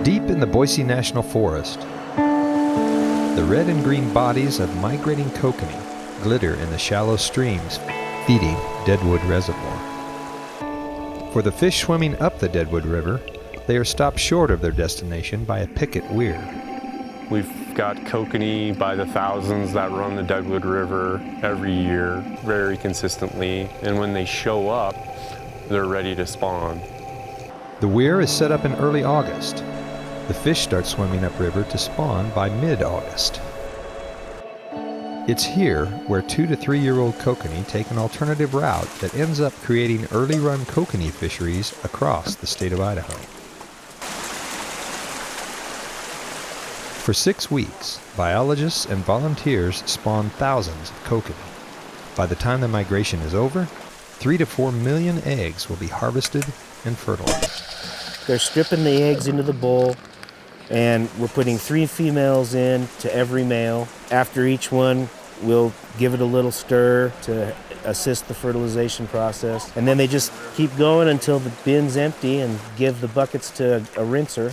Deep in the Boise National Forest, the red and green bodies of migrating kokanee glitter in the shallow streams feeding Deadwood Reservoir. For the fish swimming up the Deadwood River, they are stopped short of their destination by a picket weir. We've got kokanee by the thousands that run the Deadwood River every year, very consistently, and when they show up, they're ready to spawn. The weir is set up in early August. The fish start swimming upriver to spawn by mid-August. It's here where 2 to 3 year old kokanee take an alternative route that ends up creating early run kokanee fisheries across the state of Idaho. For 6 weeks, biologists and volunteers spawn thousands of kokanee. By the time the migration is over, 3 to 4 million eggs will be harvested and fertilized. They're stripping the eggs into the bowl, and we're putting 3 females in to every male. After each one, we'll give it a little stir to assist the fertilization process. And then they just keep going until the bin's empty and give the buckets to a rinser.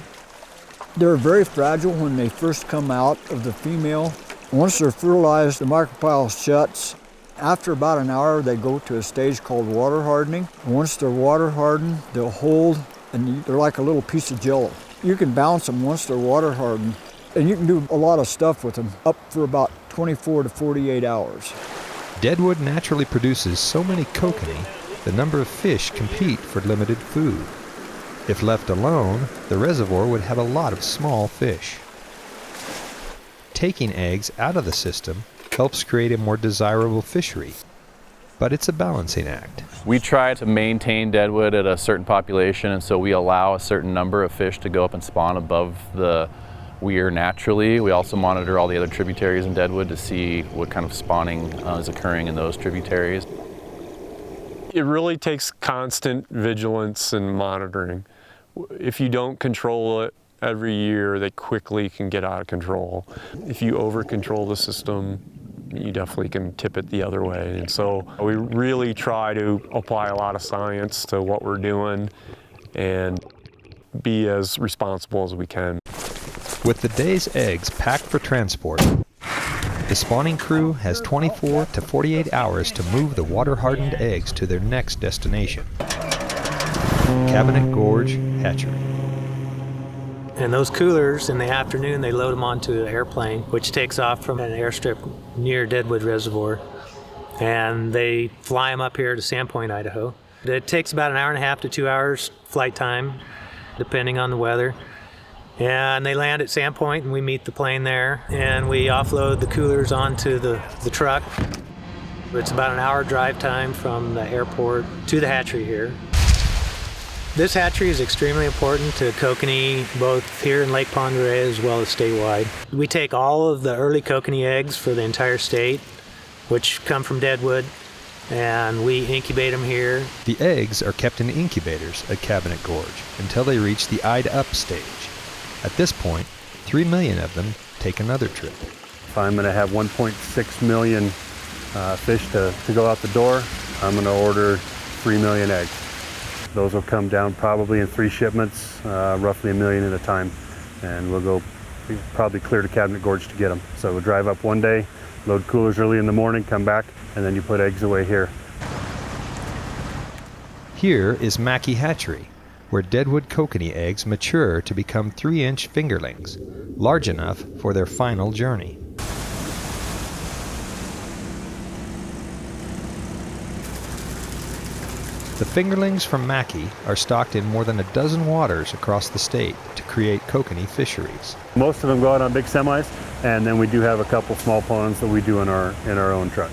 They're very fragile when they first come out of the female. Once they're fertilized, the micropyle shuts. After about an hour, they go to a stage called water hardening. Once they're water hardened, they'll hold, and they're like a little piece of jello. You can bounce them once they're water hardened, and you can do a lot of stuff with them, up for about 24 to 48 hours. Deadwood naturally produces so many kokanee, the number of fish compete for limited food. If left alone, the reservoir would have a lot of small fish. Taking eggs out of the system helps create a more desirable fishery, but it's a balancing act. We try to maintain Deadwood at a certain population, and so we allow a certain number of fish to go up and spawn above the weir naturally. We also monitor all the other tributaries in Deadwood to see what kind of spawning is occurring in those tributaries. It really takes constant vigilance and monitoring. If you don't control it every year, they quickly can get out of control. If you over-control the system, you definitely can tip it the other way. And so we really try to apply a lot of science to what we're doing and be as responsible as we can. With the day's eggs packed for transport, the spawning crew has 24 to 48 hours to move the water-hardened eggs to their next destination, Cabinet Gorge Hatchery. And those coolers, in the afternoon, they load them onto an airplane, which takes off from an airstrip near Deadwood Reservoir. And they fly them up here to Sandpoint, Idaho. It takes about an hour and a half to 2 hours flight time, depending on the weather. And they land at Sandpoint, and we meet the plane there, and we offload the coolers onto the truck. It's about an hour drive time from the airport to the hatchery here. This hatchery is extremely important to kokanee, both here in Lake Pend Oreille as well as statewide. We take all of the early kokanee eggs for the entire state, which come from Deadwood, and we incubate them here. The eggs are kept in incubators at Cabinet Gorge until they reach the eyed up stage. At this point, 3 million of them take another trip. If I'm going to have 1.6 million fish to go out the door, I'm going to order 3 million eggs. Those will come down probably in 3 shipments, roughly 1 million at a time. And we'll go probably clear to Cabinet Gorge to get them. So we'll drive up one day, load coolers early in the morning, come back, and then you put eggs away here. Here is Mackey Hatchery, where Deadwood kokanee eggs mature to become 3-inch fingerlings, large enough for their final journey. The fingerlings from Mackey are stocked in more than a dozen waters across the state to create kokanee fisheries. Most of them go out on big semis, and then we do have a couple small ponds that we do in our own truck.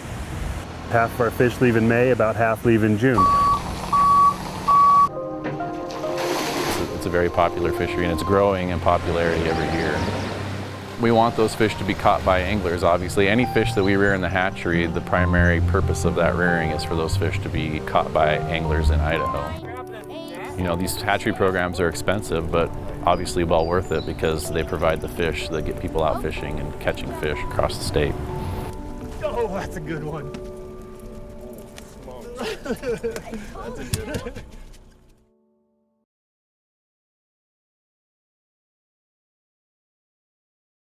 Half of our fish leave in May, about half leave in June. It's a very popular fishery, and it's growing in popularity every year. We want those fish to be caught by anglers, obviously. Any fish that we rear in the hatchery, the primary purpose of that rearing is for those fish to be caught by anglers in Idaho. You know, these hatchery programs are expensive, but obviously well worth it because they provide the fish that get people out fishing and catching fish across the state. Oh, that's a good one. That's a good one.